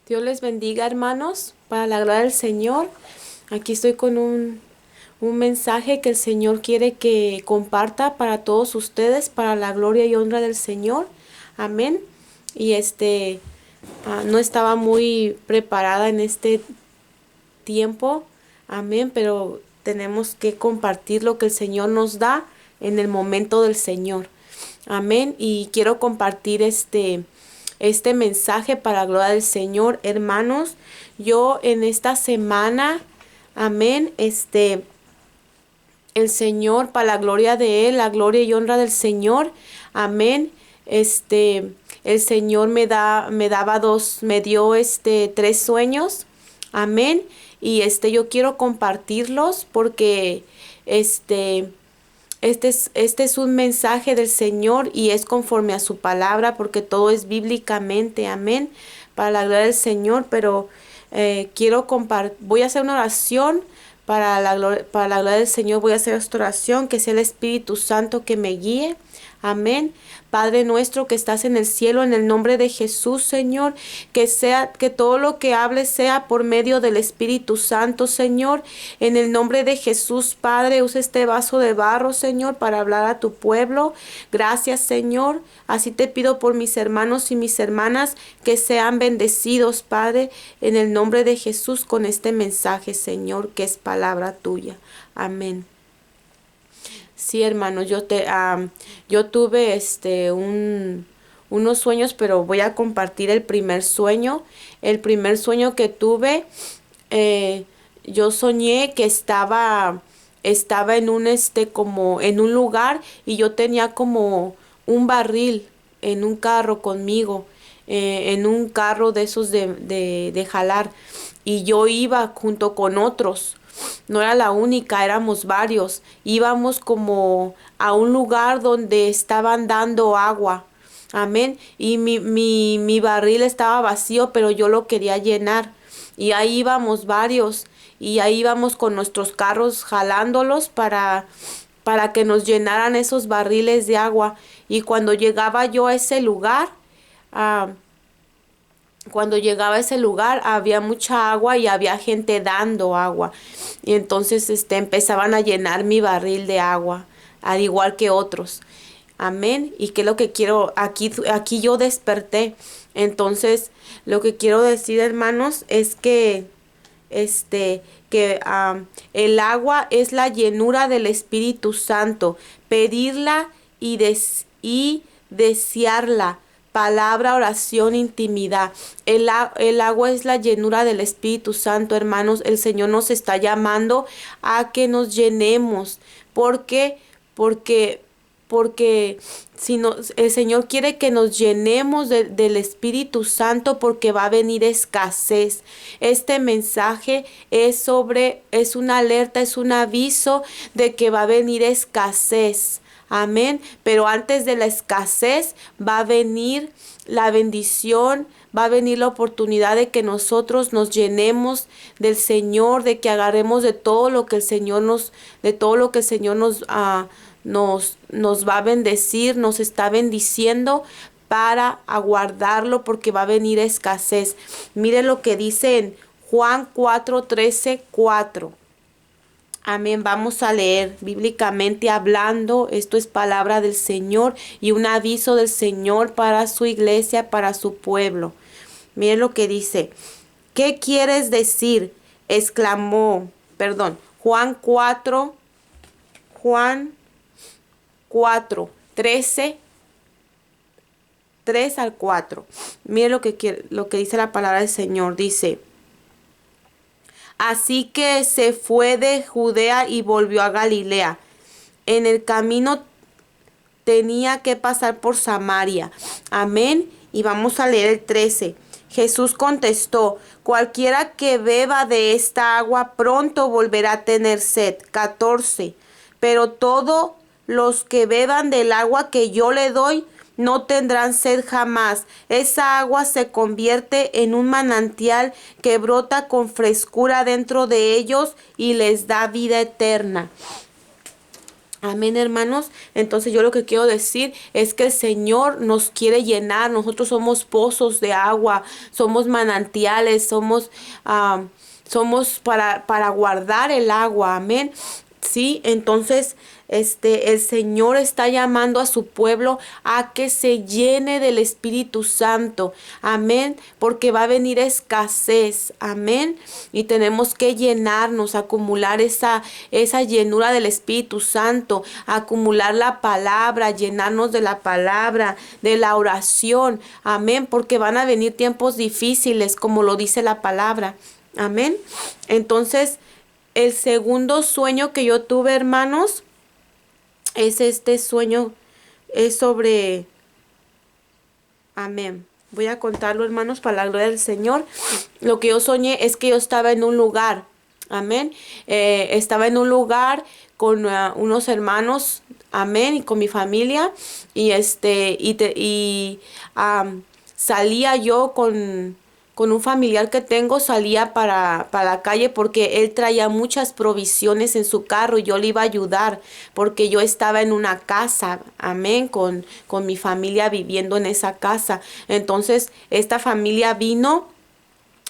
Dios les bendiga, hermanos, para la gloria del Señor. Aquí estoy con un mensaje que el Señor quiere que comparta para todos ustedes, para la gloria y honra del Señor. Amén. Y no estaba muy preparada en este tiempo. Amén. Pero tenemos que compartir lo que el Señor nos da en el momento del Señor. Amén. Y quiero compartir este mensaje para la gloria del Señor, hermanos. Yo en esta semana, amén, el Señor, para la gloria de Él, la gloria y honra del Señor, amén. El Señor me dio tres sueños, amén. Y yo quiero compartirlos porque este es un mensaje del Señor y es conforme a su palabra porque todo es bíblicamente, amén, para la gloria del Señor, pero voy a hacer una oración para la gloria del Señor, voy a hacer esta oración, que sea el Espíritu Santo que me guíe, amén. Padre nuestro que estás en el cielo, en el nombre de Jesús, Señor, que todo lo que hable sea por medio del Espíritu Santo, Señor, en el nombre de Jesús, Padre, usa este vaso de barro, Señor, para hablar a tu pueblo. Gracias, Señor. Así te pido por mis hermanos y mis hermanas que sean bendecidos, Padre, en el nombre de Jesús con este mensaje, Señor, que es palabra tuya. Amén. Sí, hermano, yo tuve unos sueños, pero voy a compartir el primer sueño. El primer sueño que tuve, yo soñé que estaba en como en un lugar y yo tenía como un barril en un carro conmigo, en un carro de esos de jalar. Y yo iba junto con otros. No era la única, éramos varios. Íbamos como a un lugar donde estaban dando agua. Amén. Y mi barril estaba vacío, pero yo lo quería llenar. Y ahí íbamos varios. Y ahí íbamos con nuestros carros jalándolos para que nos llenaran esos barriles de agua. Y ah, cuando llegaba a ese lugar había mucha agua y había gente dando agua. Y entonces empezaban a llenar mi barril de agua, al igual que otros. Amén. Y que lo que quiero, aquí yo desperté. Entonces, lo que quiero decir, hermanos, es el agua es la llenura del Espíritu Santo. Pedirla y desearla. Palabra, oración, intimidad. El agua es la llenura del Espíritu Santo, hermanos. El Señor nos está llamando a que nos llenemos. ¿Por qué? Porque, porque si no, el Señor quiere que nos llenemos del Espíritu Santo porque va a venir escasez. Este mensaje es una alerta, es un aviso de que va a venir escasez. Amén. Pero antes de la escasez va a venir la bendición, va a venir la oportunidad de que nosotros nos llenemos del Señor, de que agarremos de todo lo que el Señor nos va a bendecir, nos está bendiciendo para aguardarlo porque va a venir escasez. Mire lo que dice en Juan 4:13-4. Amén. Vamos a leer bíblicamente hablando. Esto es palabra del Señor y un aviso del Señor para su iglesia, para su pueblo. Miren lo que dice. ¿Qué quieres decir? Exclamó, perdón, Juan 4, 13, 3 al 4. Miren lo que dice la palabra del Señor. Dice. Así que se fue de Judea y volvió a Galilea. En el camino tenía que pasar por Samaria. Amén. Y vamos a leer el 13. Jesús contestó, cualquiera que beba de esta agua pronto volverá a tener sed. 14. Pero todos los que beban del agua que yo le doy no tendrán sed jamás. Esa agua se convierte en un manantial que brota con frescura dentro de ellos y les da vida eterna. Amén, hermanos. Entonces yo lo que quiero decir es que el Señor nos quiere llenar. Nosotros somos pozos de agua, somos manantiales, somos para guardar el agua. Amén. Sí, entonces el Señor está llamando a su pueblo a que se llene del Espíritu Santo. Amén, porque va a venir escasez. Amén. Y tenemos que llenarnos, acumular esa llenura del Espíritu Santo, acumular la palabra, llenarnos de la palabra, de la oración. Amén, porque van a venir tiempos difíciles, como lo dice la palabra. Amén. Entonces, el segundo sueño que yo tuve, hermanos, es este sueño, es sobre, amén. Voy a contarlo, hermanos, para la gloria del Señor. Lo que yo soñé es que yo estaba en un lugar, amén. Estaba en un lugar con unos hermanos, amén, y con mi familia, y salía yo con un familiar que tengo, salía para la calle porque él traía muchas provisiones en su carro y yo le iba a ayudar porque yo estaba en una casa, amén, con mi familia viviendo en esa casa. Entonces, esta familia vino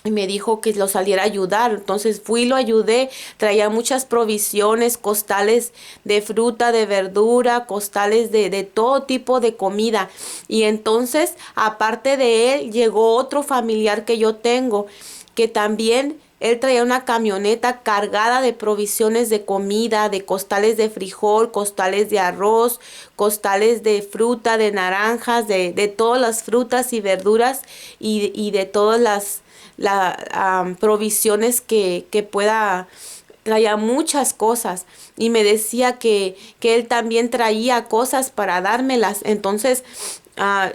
y me dijo que lo saliera a ayudar. Entonces fui y lo ayudé. Traía muchas provisiones, costales de fruta, de verdura, costales de todo tipo de comida. Y entonces, aparte de él, llegó otro familiar que yo tengo, que también él traía una camioneta cargada de provisiones de comida, de costales de frijol, costales de arroz, costales de fruta, de naranjas, de todas las frutas y verduras y de todas las provisiones que pueda. Traía muchas cosas y me decía que él también traía cosas para dármelas. Entonces,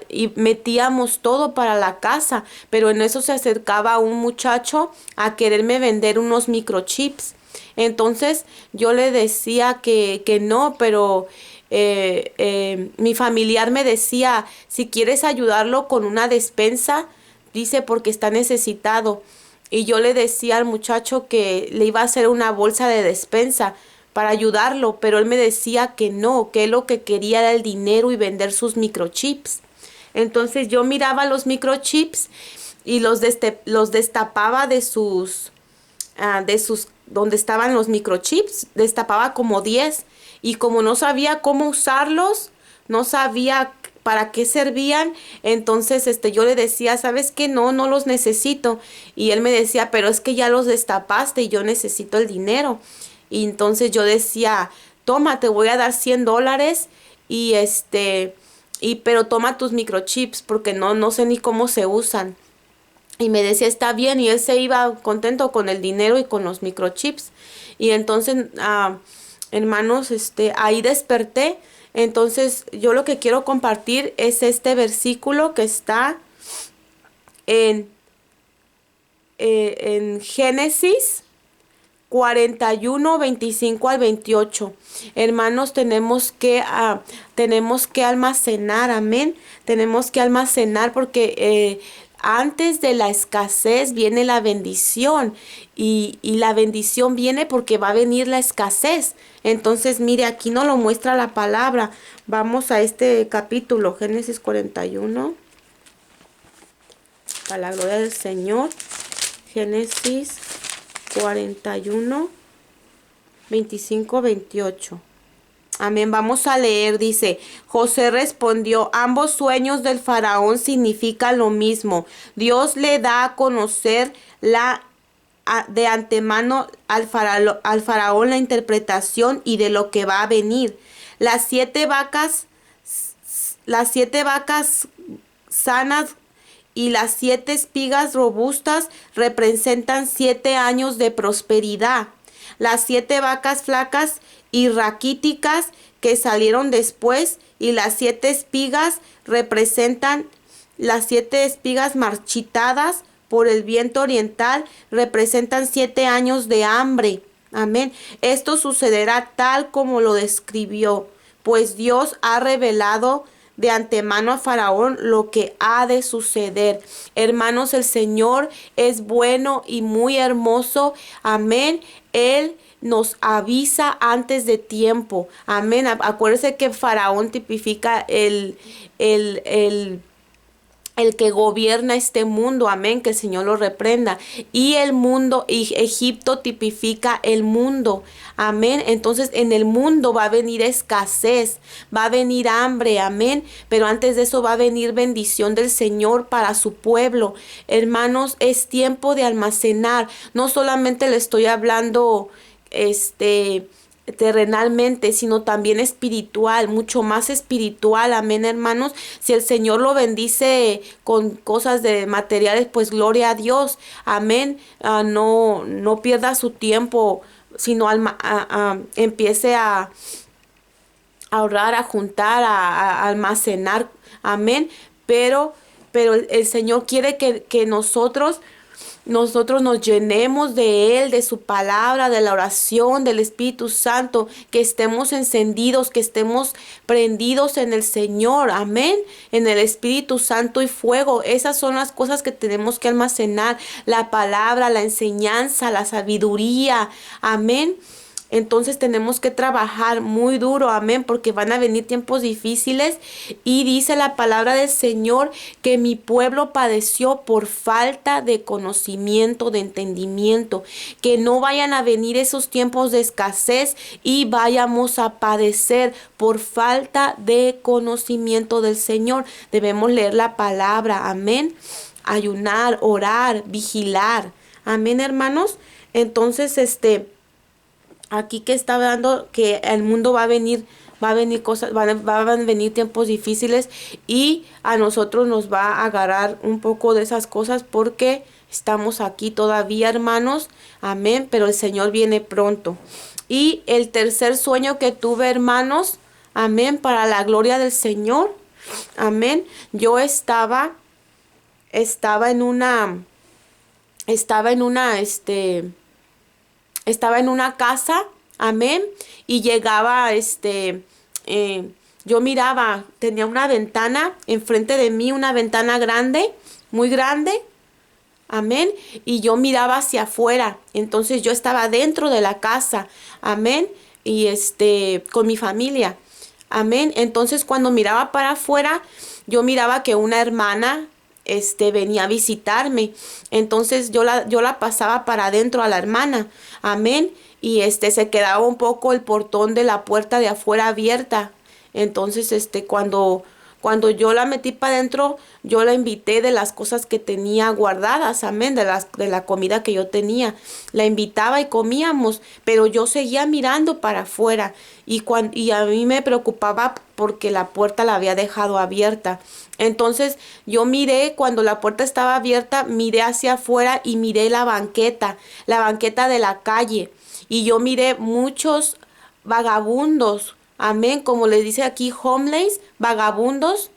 y metíamos todo para la casa, pero en eso se acercaba un muchacho a quererme vender unos microchips. Entonces yo le decía que no, pero mi familiar me decía, si quieres ayudarlo con una despensa, dice porque está necesitado. Y yo le decía al muchacho que le iba a hacer una bolsa de despensa para ayudarlo, pero él me decía que no, que él lo que quería era el dinero y vender sus microchips. Entonces yo miraba los microchips y los destapaba donde estaban los microchips, destapaba como 10 y como no sabía cómo usarlos, no sabía para qué servían, entonces yo le decía, ¿sabes qué? No los necesito. Y él me decía, pero es que ya los destapaste y yo necesito el dinero. Y entonces yo decía, toma, te voy a dar $100 y pero toma tus microchips porque no sé ni cómo se usan. Y me decía, está bien, y él se iba contento con el dinero y con los microchips. Y entonces, hermanos, ahí desperté. Entonces, yo lo que quiero compartir es este versículo que está en, en Génesis 41, 25 al 28. Hermanos, tenemos que almacenar, amén. Tenemos que almacenar porque antes de la escasez viene la bendición y la bendición viene porque va a venir la escasez. Entonces, mire, aquí nos lo muestra la palabra. Vamos a este capítulo, Génesis 41, para la gloria del Señor. Génesis 41, 25, 28. Amén. Vamos a leer, dice, José respondió, ambos sueños del faraón significan lo mismo. Dios le da a conocer de antemano al faraón la interpretación y de lo que va a venir. Las siete vacas sanas y las 7 espigas robustas representan 7 años de prosperidad. Las 7 vacas flacas y raquíticas que salieron después y las 7 espigas representan las 7 espigas marchitadas por el viento oriental, representan 7 años de hambre. Amén. Esto sucederá tal como lo describió, pues Dios ha revelado de antemano a Faraón lo que ha de suceder. Hermanos, el Señor es bueno y muy hermoso. Amén. Él nos avisa antes de tiempo. Amén. Acuérdese que Faraón tipifica el que gobierna este mundo, amén, que el Señor lo reprenda. Y el mundo, y Egipto tipifica el mundo, amén. Entonces en el mundo va a venir escasez, va a venir hambre, amén. Pero antes de eso va a venir bendición del Señor para su pueblo. Hermanos, es tiempo de almacenar. No solamente le estoy hablando, terrenalmente, sino también espiritual, mucho más espiritual, amén, hermanos. Si el Señor lo bendice con cosas de materiales, pues gloria a Dios, amén. No pierda su tiempo, sino empiece a ahorrar, a juntar, a almacenar, amén. Pero el Señor quiere que nosotros nos llenemos de Él, de su palabra, de la oración, del Espíritu Santo, que estemos encendidos, que estemos prendidos en el Señor, amén, en el Espíritu Santo y fuego. Esas son las cosas que tenemos que almacenar, la palabra, la enseñanza, la sabiduría, amén. Entonces tenemos que trabajar muy duro, amén, porque van a venir tiempos difíciles y dice la palabra del Señor que mi pueblo padeció por falta de conocimiento, de entendimiento, que no vayan a venir esos tiempos de escasez y vayamos a padecer por falta de conocimiento del Señor. Debemos leer la palabra, amén, ayunar, orar, vigilar, amén, hermanos. Entonces, aquí que está hablando que el mundo va a venir cosas, van a venir tiempos difíciles y a nosotros nos va a agarrar un poco de esas cosas porque estamos aquí todavía, hermanos, amén, pero el Señor viene pronto. Y el tercer sueño que tuve, hermanos, amén, para la gloria del Señor, amén, yo estaba en una, estaba en una, estaba en una casa, amén, y llegaba, yo miraba, tenía una ventana enfrente de mí, una ventana grande, muy grande, amén, y yo miraba hacia afuera, entonces yo estaba dentro de la casa, amén, y con mi familia, amén, entonces cuando miraba para afuera, yo miraba que una hermana, venía a visitarme. Entonces yo la pasaba para adentro a la hermana. Amén. Y se quedaba un poco el portón de la puerta de afuera abierta. Entonces, cuando yo la metí para adentro, yo la invité de las cosas que tenía guardadas, amén, de la comida que yo tenía. La invitaba y comíamos, pero yo seguía mirando para afuera y a mí me preocupaba porque la puerta la había dejado abierta. Entonces yo miré, cuando la puerta estaba abierta, miré hacia afuera y miré la banqueta de la calle. Y yo miré muchos vagabundos, amén, como le dice aquí, homeless, vagabundos.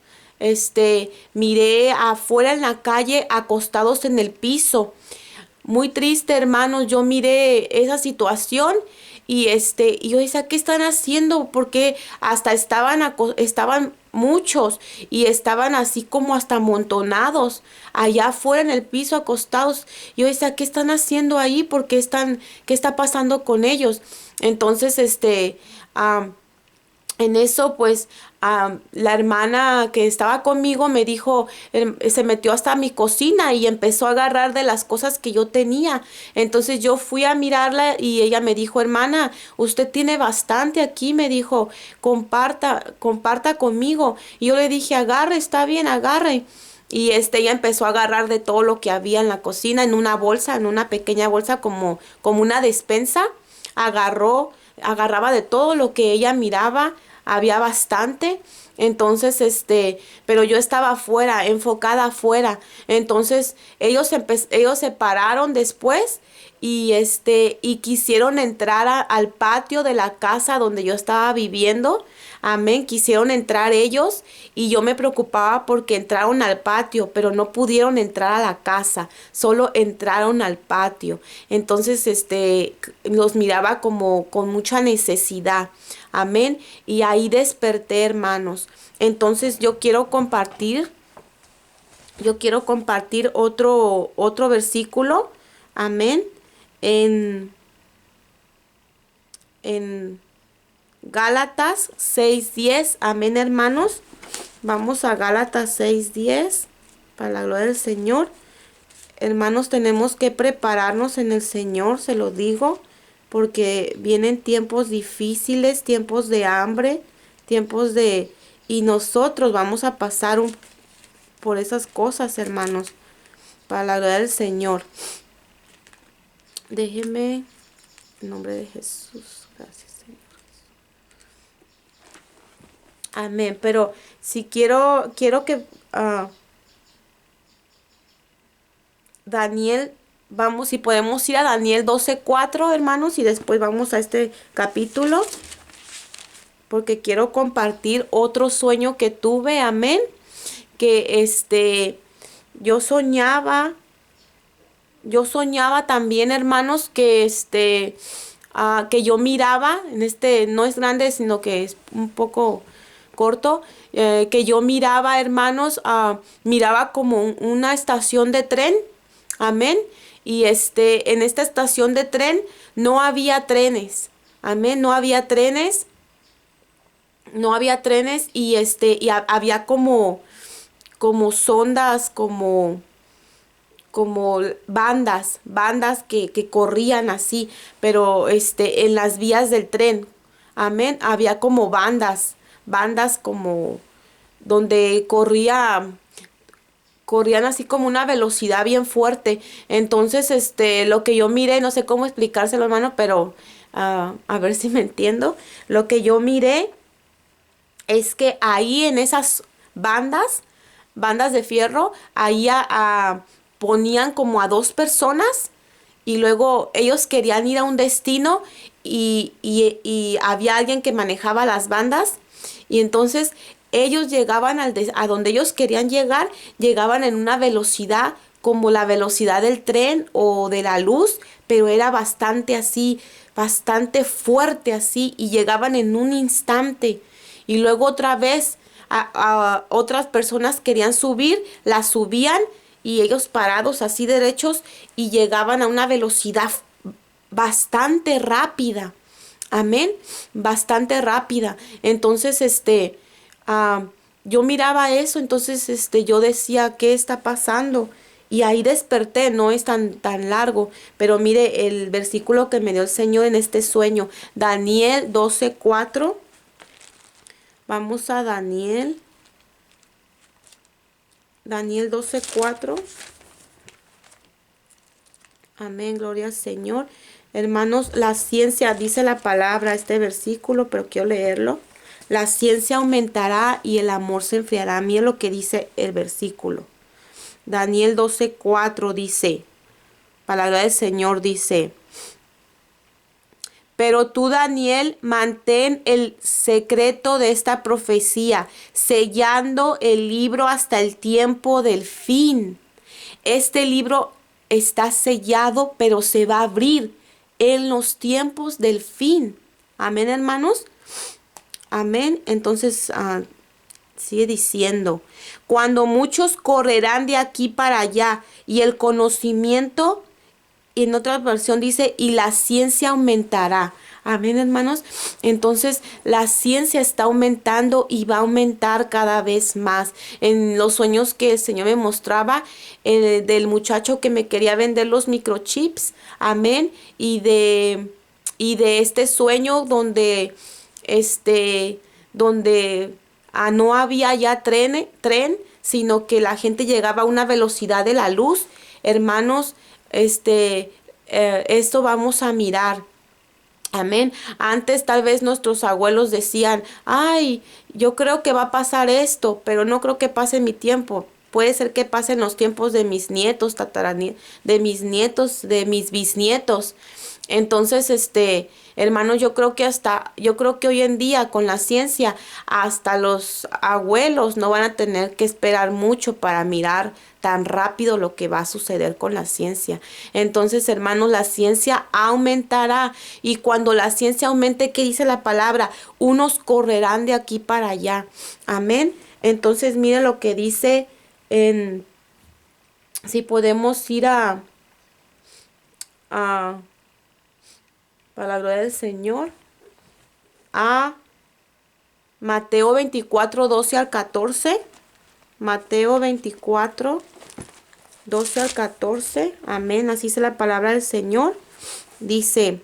Miré afuera en la calle acostados en el piso. Muy triste, hermanos, yo miré esa situación y yo decía, ¿qué están haciendo? Porque hasta estaban muchos y estaban así como hasta amontonados allá afuera en el piso acostados. Yo decía, ¿qué están haciendo ahí? ¿Qué está pasando con ellos? Entonces, en eso, pues, la hermana que estaba conmigo me dijo, se metió hasta mi cocina y empezó a agarrar de las cosas que yo tenía. Entonces yo fui a mirarla y ella me dijo, hermana, usted tiene bastante aquí, me dijo, comparta conmigo. Y yo le dije, agarre, está bien, agarre. Y ella empezó a agarrar de todo lo que había en la cocina, en una bolsa, en una pequeña bolsa como una despensa. Agarraba de todo lo que ella miraba, había bastante. Entonces, pero yo estaba afuera, enfocada afuera. Entonces, ellos se pararon después y quisieron entrar al patio de la casa donde yo estaba viviendo. Amén, quisieron entrar ellos y yo me preocupaba porque entraron al patio, pero no pudieron entrar a la casa, solo entraron al patio. Entonces, los miraba como con mucha necesidad. Amén. Y ahí desperté, hermanos. Entonces, yo quiero compartir otro versículo. Amén. En en Gálatas 6:10. Amén, hermanos. Vamos a Gálatas 6:10. Para la gloria del Señor. Hermanos, tenemos que prepararnos en el Señor, se lo digo, porque vienen tiempos difíciles, tiempos de hambre, tiempos de... Y nosotros vamos a pasar por esas cosas, hermanos, para la gloria del Señor. Déjeme, en nombre de Jesús, gracias, Señor. Amén, pero si quiero que Daniel, vamos, si podemos ir a Daniel 12:4, hermanos, y después vamos a este capítulo, porque quiero compartir otro sueño que tuve, amén, que yo soñaba, también, hermanos, que que yo miraba, no es grande, sino que es un poco corto, que yo miraba, hermanos, miraba como una estación de tren, amén, y en esta estación de tren no había trenes, amén, no había trenes y había como sondas, como bandas que corrían así, pero en las vías del tren, amén, había como bandas como donde corrían así como una velocidad bien fuerte. Entonces, lo que yo miré, no sé cómo explicárselo, hermano, pero a ver si me entiendo. Lo que yo miré es que ahí en esas bandas de fierro, ahí ponían como a dos personas y luego ellos querían ir a un destino y había alguien que manejaba las bandas y entonces ellos llegaban a donde ellos querían llegar, llegaban en una velocidad como la velocidad del tren o de la luz, pero era bastante así, bastante fuerte así y llegaban en un instante. Y luego otra vez otras personas querían subir, las subían y ellos parados así derechos y llegaban a una velocidad bastante rápida. Amén, bastante rápida. Entonces, yo miraba eso, entonces, yo decía, ¿qué está pasando? Y ahí desperté, no es tan largo, pero mire el versículo que me dio el Señor en este sueño, Daniel 12:4. Vamos a Daniel 12:4. Amén, gloria al Señor. Hermanos, la ciencia, dice la palabra, este versículo, pero quiero leerlo. La ciencia aumentará y el amor se enfriará. Miren lo que dice el versículo. Daniel 12:4 dice, palabra del Señor dice, pero tú, Daniel, mantén el secreto de esta profecía, sellando el libro hasta el tiempo del fin. Este libro está sellado, pero se va a abrir en los tiempos del fin. Amén, hermanos. Amén. Entonces, sigue diciendo, cuando muchos correrán de aquí para allá y el conocimiento, y en otra versión dice, y la ciencia aumentará. Amén, hermanos. Entonces, la ciencia está aumentando y va a aumentar cada vez más. En los sueños que el Señor me mostraba, del muchacho que me quería vender los microchips. Amén. Y de este sueño donde no había ya tren, sino que la gente llegaba a una velocidad de la luz. Hermanos, esto vamos a mirar. Amén. Antes tal vez nuestros abuelos decían, ay, yo creo que va a pasar esto, pero no creo que pase en mi tiempo. Puede ser que pase en los tiempos de mis nietos, de mis nietos, de mis bisnietos. Entonces, hermanos, yo creo que hoy en día con la ciencia, hasta los abuelos no van a tener que esperar mucho para mirar tan rápido lo que va a suceder con la ciencia. Entonces, hermanos, la ciencia aumentará y cuando la ciencia aumente, ¿qué dice la palabra? Unos correrán de aquí para allá. Amén. Entonces, mire lo que dice si podemos ir a para la gloria del Señor. a Mateo 24, 12 al 14. Mateo 24, 12 al 14. Amén. Así dice la palabra del Señor. Dice: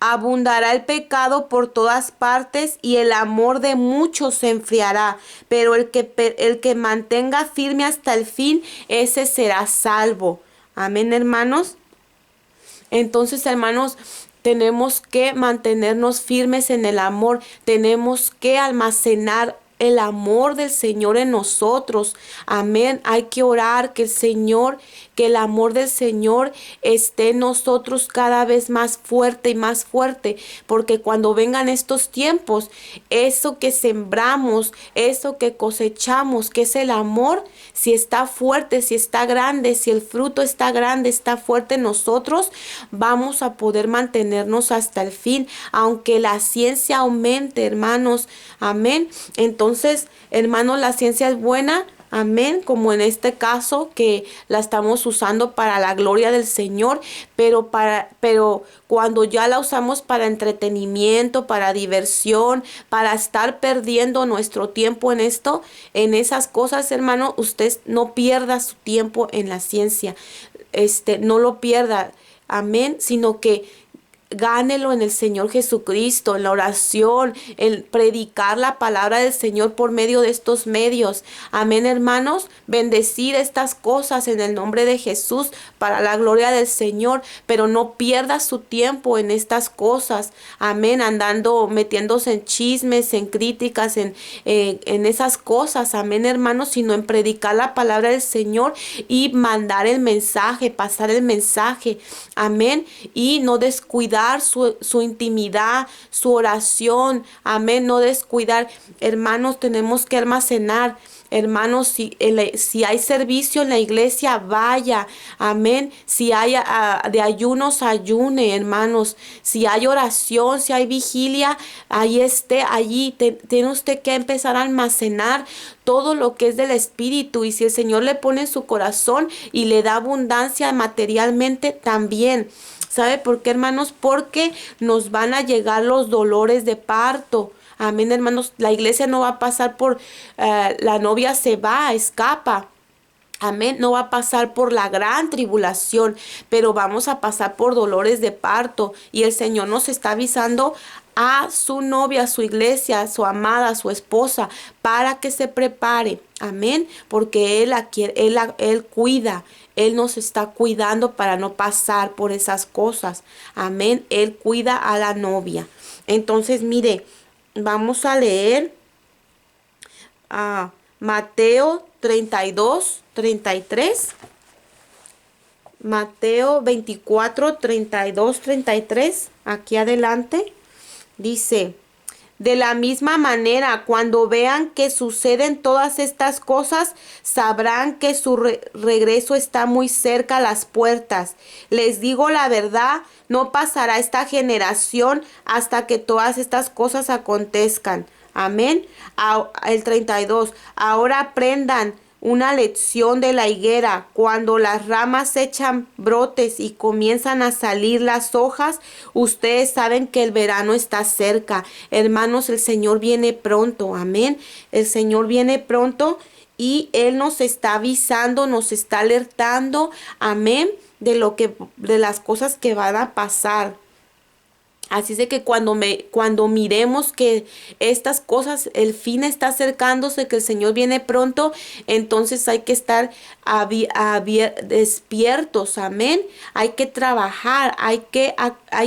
abundará el pecado por todas partes y el amor de muchos se enfriará, pero el que mantenga firme hasta el fin, ese será salvo. Amén, hermanos. Entonces, hermanos, tenemos que mantenernos firmes en el amor. Tenemos que almacenar el amor del Señor en nosotros. Amén. Hay que orar que el amor del Señor esté en nosotros cada vez más fuerte, porque cuando vengan estos tiempos, eso que sembramos, eso que cosechamos, que es el amor, si está fuerte, si está grande, si el fruto está grande, está fuerte en nosotros, vamos a poder mantenernos hasta el fin, aunque la ciencia aumente, hermanos. Amén. Entonces, hermanos, la ciencia es buena. Amén, como en este caso que la estamos usando para la gloria del Señor, pero cuando ya la usamos para entretenimiento, para diversión, para estar perdiendo nuestro tiempo en esto, en esas cosas, hermano, usted no pierda su tiempo en la ciencia. No lo pierda. Amén, sino que gánelo en el Señor Jesucristo, en la oración, en predicar la palabra del Señor por medio de estos medios. Amén, hermanos. Bendecir estas cosas en el nombre de Jesús para la gloria del Señor, pero no pierda su tiempo en estas cosas. Amén, andando, metiéndose en chismes, en críticas, en esas cosas. Amén, hermanos, sino en predicar la palabra del Señor y mandar el mensaje, pasar el mensaje. Amén, y no descuidar su intimidad, su oración. Amén, no descuidar. Hermanos, tenemos que almacenar. Hermanos, si hay servicio en la iglesia, vaya. Amén. Si hay de ayunos, ayune, hermanos. Si hay oración, si hay vigilia, ahí esté, allí. Tiene usted que empezar a almacenar todo lo que es del Espíritu. Y si el Señor le pone en su corazón y le da abundancia materialmente, también. ¿Sabe por qué, hermanos? Porque nos van a llegar los dolores de parto. Amén, hermanos. La iglesia no va a pasar por, la novia se va, escapa. Amén, no va a pasar por la gran tribulación, pero vamos a pasar por dolores de parto. Y el Señor nos está avisando a su novia, a su iglesia, a su amada, a su esposa, para que se prepare. Amén, porque Él la quiere, Él cuida. Él nos está cuidando para no pasar por esas cosas. Amén, Él cuida a la novia. Entonces, mire, vamos a leer a Mateo 32, 33. Mateo 24, 32, 33. Aquí adelante. Dice: de la misma manera, cuando vean que suceden todas estas cosas, sabrán que su regreso está muy cerca a las puertas. Les digo la verdad, no pasará esta generación hasta que todas estas cosas acontezcan. Amén. El 32. Ahora aprendan una lección de la higuera. Cuando las ramas echan brotes y comienzan a salir las hojas, ustedes saben que el verano está cerca. Hermanos, el Señor viene pronto. Amén. El Señor viene pronto y Él nos está avisando, nos está alertando. Amén. De las cosas que van a pasar. Así es de que cuando miremos que estas cosas, el fin está acercándose, que el Señor viene pronto, entonces hay que estar despiertos, amén. Hay que trabajar, hay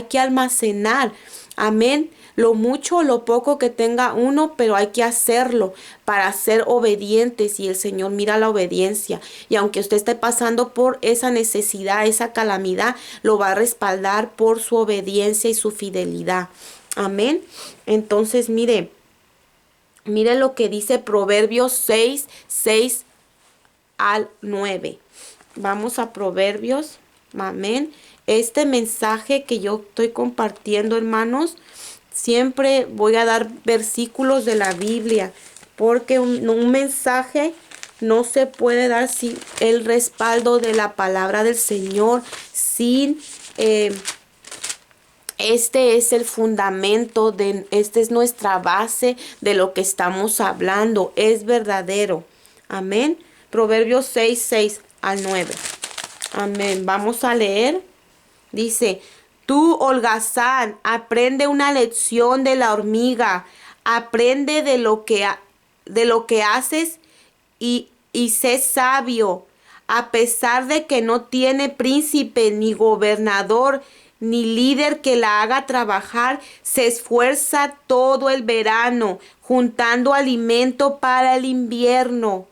que almacenar, amén. Lo mucho o lo poco que tenga uno, pero hay que hacerlo para ser obedientes, y el Señor mira la obediencia. Y aunque usted esté pasando por esa necesidad, esa calamidad, lo va a respaldar por su obediencia y su fidelidad. Amén. Entonces, mire lo que dice Proverbios 6, 6 al 9. Vamos a Proverbios. Amén. Este mensaje que yo estoy compartiendo, hermanos, siempre voy a dar versículos de la Biblia, porque un mensaje no se puede dar sin el respaldo de la palabra del Señor, sin Este es el fundamento esta es nuestra base de lo que estamos hablando. Es verdadero. Amén. Proverbios 6, 6 al 9. Amén. Vamos a leer. Dice, tú, holgazán, aprende una lección de la hormiga. Aprende de lo que haces y sé sabio. A pesar de que no tiene príncipe, ni gobernador, ni líder que la haga trabajar, se esfuerza todo el verano, juntando alimento para el invierno.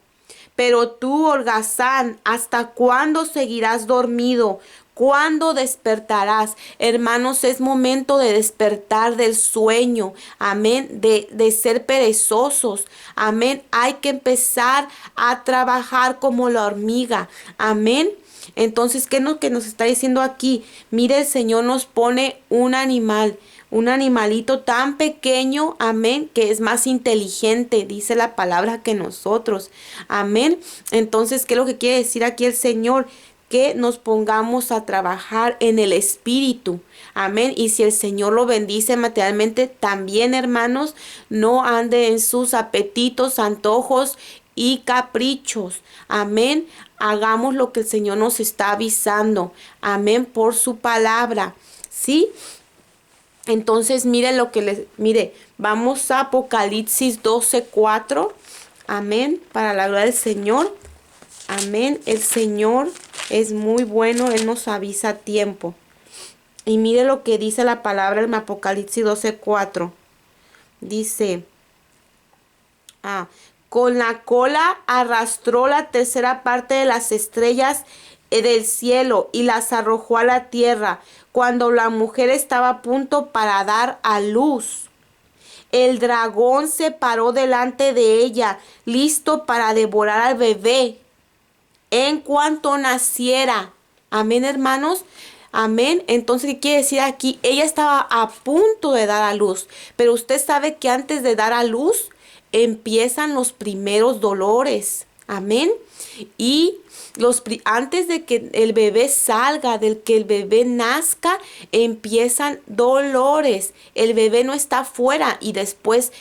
Pero tú, holgazán, ¿hasta cuándo seguirás dormido? ¿Cuándo despertarás? Hermanos, es momento de despertar del sueño. Amén. De ser perezosos. Amén. Hay que empezar a trabajar como la hormiga. Amén. Entonces, ¿qué es lo que nos está diciendo aquí? Mire, el Señor nos pone un animalito tan pequeño, amén, que es más inteligente, dice la palabra, que nosotros, amén. Entonces, ¿qué es lo que quiere decir aquí el Señor? Que nos pongamos a trabajar en el espíritu, amén. Y si el Señor lo bendice materialmente, también, hermanos, no ande en sus apetitos, antojos y caprichos, amén. Hagamos lo que el Señor nos está avisando, amén, por su palabra, ¿sí? Entonces, mire, vamos a Apocalipsis 12:4. Amén, para la gloria del Señor. Amén, el Señor es muy bueno, Él nos avisa a tiempo. Y mire lo que dice la palabra en Apocalipsis 12:4. Dice, con la cola arrastró la tercera parte de las estrellas del cielo y las arrojó a la tierra cuando la mujer estaba a punto para dar a luz. El dragón se paró delante de ella, listo para devorar al bebé en cuanto naciera. Amén, hermanos. Amén. Entonces, ¿qué quiere decir aquí? Ella estaba a punto de dar a luz, pero usted sabe que antes de dar a luz empiezan los primeros dolores. Amén. Y antes de que el bebé salga, del que el bebé nazca, empiezan dolores. El bebé no está fuera y después,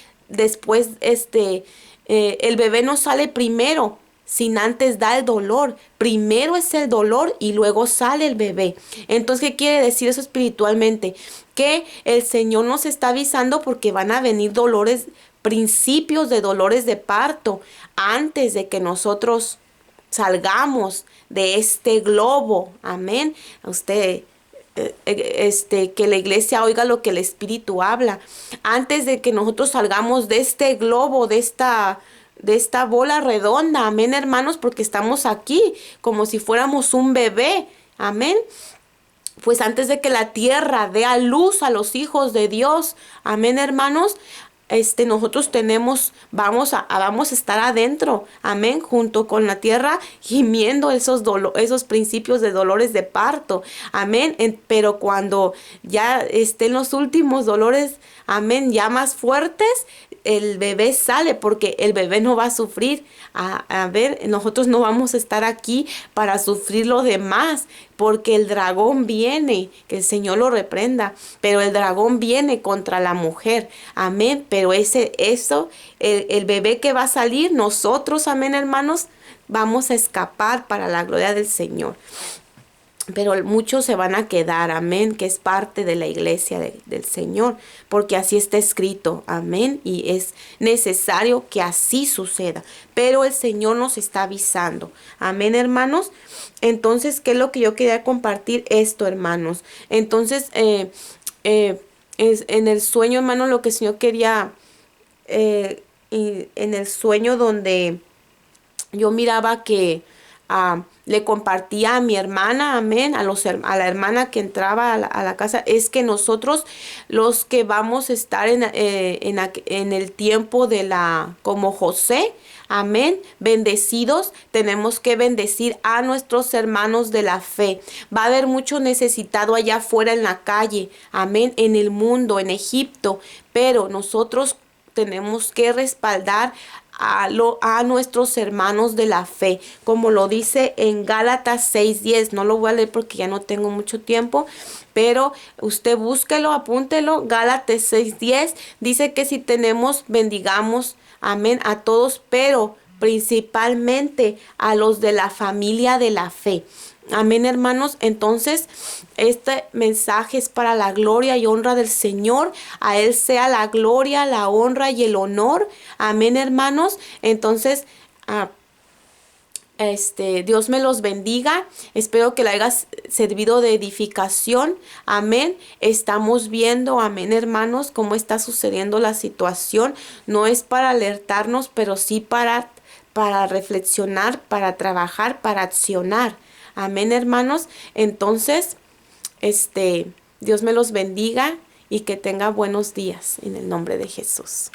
el bebé no sale primero, sin antes dar el dolor. Primero es el dolor y luego sale el bebé. Entonces, ¿qué quiere decir eso espiritualmente? Que el Señor nos está avisando porque van a venir dolores, principios de dolores de parto, antes de que nosotros salgamos de este globo. Amén. Usted, que la iglesia oiga lo que el Espíritu habla. Antes de que nosotros salgamos de este globo, de esta bola redonda. Amén, hermanos, porque estamos aquí como si fuéramos un bebé. Amén. Pues antes de que la tierra dé a luz a los hijos de Dios. Amén, hermanos. Nosotros vamos a estar adentro, amén, junto con la tierra, gimiendo esos principios de dolores de parto, amén. Pero cuando ya estén los últimos dolores, amén, ya más fuertes, el bebé sale, porque el bebé no va a sufrir. A ver, nosotros no vamos a estar aquí para sufrir lo demás, porque el dragón viene, que el Señor lo reprenda, pero el dragón viene contra la mujer, amén. Pero el bebé que va a salir, nosotros, amén, hermanos, vamos a escapar para la gloria del Señor. Pero muchos se van a quedar, amén, que es parte de la iglesia del Señor, porque así está escrito, amén, y es necesario que así suceda. Pero el Señor nos está avisando, amén, hermanos. Entonces, ¿qué es lo que yo quería compartir esto, hermanos? Entonces, es en el sueño, hermanos, lo que el Señor quería, y en el sueño donde yo miraba que le compartía a mi hermana, amén, a la hermana que entraba a la casa, es que nosotros, los que vamos a estar en el tiempo como José, amén, bendecidos, tenemos que bendecir a nuestros hermanos de la fe. Va a haber mucho necesitado allá afuera en la calle, amén, en el mundo, en Egipto, pero nosotros, tenemos que respaldar a nuestros hermanos de la fe, como lo dice en Gálatas 6:10. No lo voy a leer porque ya no tengo mucho tiempo, pero usted búsquelo, apúntelo. Gálatas 6:10 dice que si tenemos, bendigamos, amén, a todos, pero principalmente a los de la familia de la fe. Amén, hermanos. Entonces, este mensaje es para la gloria y honra del Señor. A Él sea la gloria, la honra y el honor. Amén, hermanos. Entonces, Dios me los bendiga. Espero que le haya servido de edificación. Amén. Estamos viendo, amén, hermanos, cómo está sucediendo la situación. No es para alertarnos, pero sí para reflexionar, para trabajar, para accionar. Amén, hermanos. Entonces, Dios me los bendiga y que tenga buenos días en el nombre de Jesús.